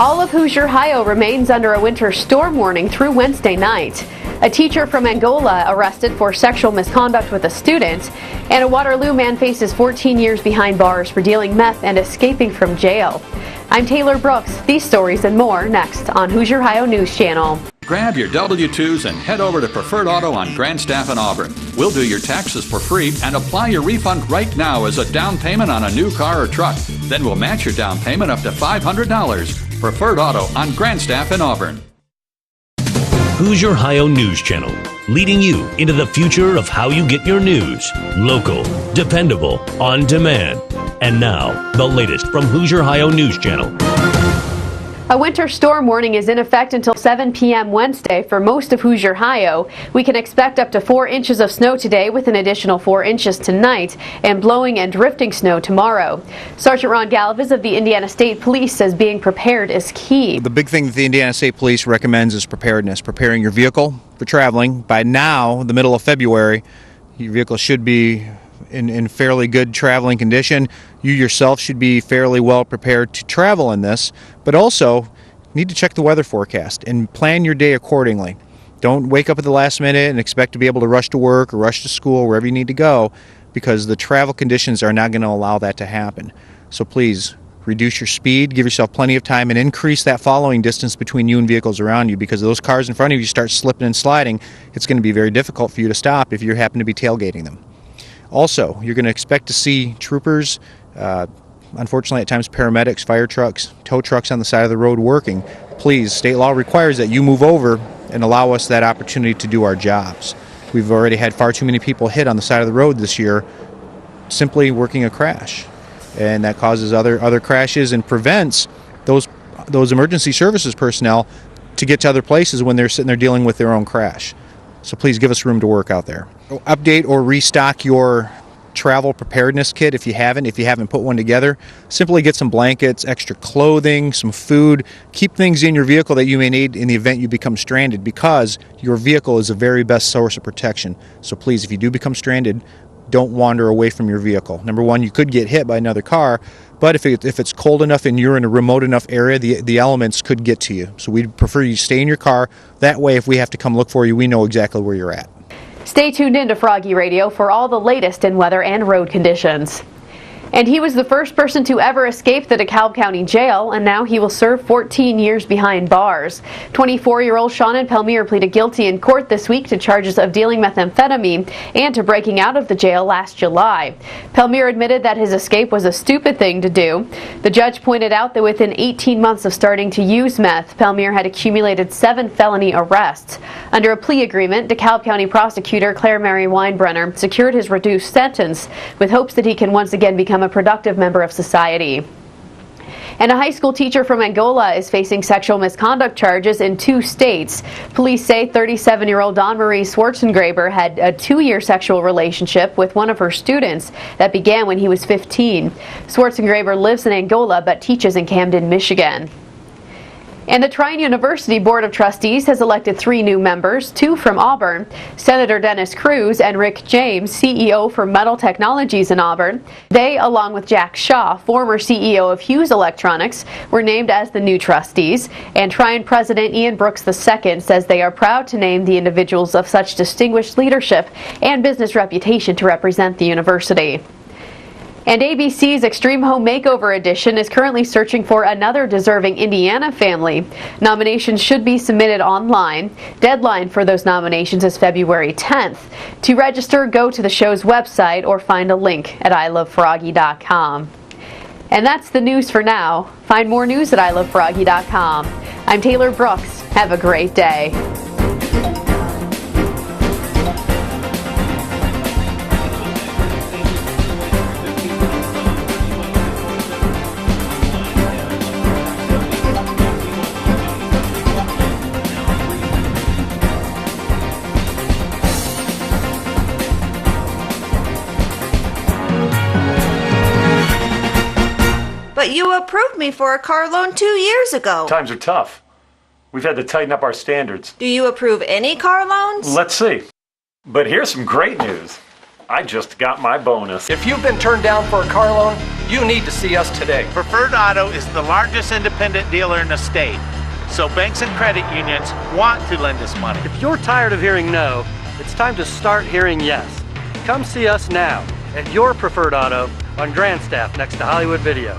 All of Hoosierhio remains under a winter storm warning through Wednesday night. A teacher from Angola arrested for sexual misconduct with a student, and a Waterloo man faces 14 years behind bars for dealing meth and escaping from jail. I'm Taylor Brooks. These stories and more next on Hoosierhio News Channel. Grab your W-2s and head over to Preferred Auto on Grandstaff and Auburn. We'll do your taxes for free and apply your refund right now as a down payment on a new car or truck. Then we'll match your down payment up to $500. Preferred Auto on Grandstaff and Auburn. Hoosierhio News Channel, leading you into the future of how you get your news. Local, dependable, on demand. And now, the latest from Hoosierhio News Channel. A winter storm warning is in effect until 7 p.m. Wednesday for most of Hoosierhio. We can expect up to 4 inches of snow today with an additional 4 inches tonight and blowing and drifting snow tomorrow. Sergeant Ron Galvez of the Indiana State Police says being prepared is key. The big thing that the Indiana State Police recommends is preparedness, preparing your vehicle for traveling. By now, the middle of February, your vehicle should be in fairly good traveling condition. You yourself should be fairly well prepared to travel in this, but also need to check the weather forecast and plan your day accordingly. Don't wake up at the last minute and expect to be able to rush to work or rush to school, wherever you need to go, because the travel conditions are not going to allow that to happen. So please reduce your speed, give yourself plenty of time, and increase that following distance between you and vehicles around you, because those cars in front of you start slipping and sliding. It's going to be very difficult for you to stop if you happen to be tailgating them. Also, you're going to expect to see troopers, unfortunately at times paramedics, fire trucks, tow trucks on the side of the road working. Please, state law requires that you move over and allow us that opportunity to do our jobs. We've already had far too many people hit on the side of the road this year simply working a crash. And that causes other crashes and prevents those emergency services personnel to get to other places when they're sitting there dealing with their own crash. So please give us room to work out there. Update or restock your travel preparedness kit if you haven't put one together. Simply get some blankets, extra clothing, some food. Keep things in your vehicle that you may need in the event you become stranded, because your vehicle is the very best source of protection. So please, if you do become stranded, don't wander away from your vehicle. Number one, you could get hit by another car, but if it's cold enough and you're in a remote enough area, the elements could get to you. So we'd prefer you stay in your car. That way, if we have to come look for you, we know exactly where you're at. Stay tuned in to Froggy Radio for all the latest in weather and road conditions. And he was the first person to ever escape the DeKalb County Jail, and now he will serve 14 years behind bars. 24-year-old Shannon PELMEAR pleaded guilty in court this week to charges of dealing methamphetamine and to breaking out of the jail last July. PELMEAR admitted that his escape was a stupid thing to do. The judge pointed out that within 18 months of starting to use meth, PELMEAR had accumulated 7 felony arrests. Under a plea agreement, DeKalb County prosecutor Claire Mary Weinbrenner secured his reduced sentence with hopes that he can once again become a productive member of society. And a high school teacher from Angola is facing sexual misconduct charges in 2 states. Police say 37-year-old Dawn Marie Schwarzengraber had a 2-year sexual relationship with one of her students that began when he was 15. Schwarzengraber lives in Angola but teaches in Camden, Michigan. And the TRINE University Board of Trustees has elected 3 new members, 2 from Auburn, Senator Dennis KRUSE and Rick James, CEO for Metal Technologies in Auburn. They, along with Jack Shaw, former CEO of Hughes Electronics, were named as the new trustees, and TRINE President Ian Brooks II says they are proud to name the individuals of such distinguished leadership and business reputation to represent the university. And ABC's Extreme Home Makeover Edition is currently searching for another deserving Indiana family. Nominations should be submitted online. Deadline for those nominations is February 10th. To register, go to the show's website or find a link at ilovefroggy.com. And that's the news for now. Find more news at ilovefroggy.com. I'm Taylor Brooks. Have a great day. But you approved me for a car loan 2 years ago. Times are tough. We've had to tighten up our standards. Do you approve any car loans? Let's see. But here's some great news. I just got my bonus. If you've been turned down for a car loan, You need to see us today. Preferred Auto is the largest independent dealer in the state, so banks and credit unions want to lend us money. If you're tired of hearing no, it's time to start hearing yes. Come see us now at your Preferred Auto on Grandstaff next to Hollywood Video.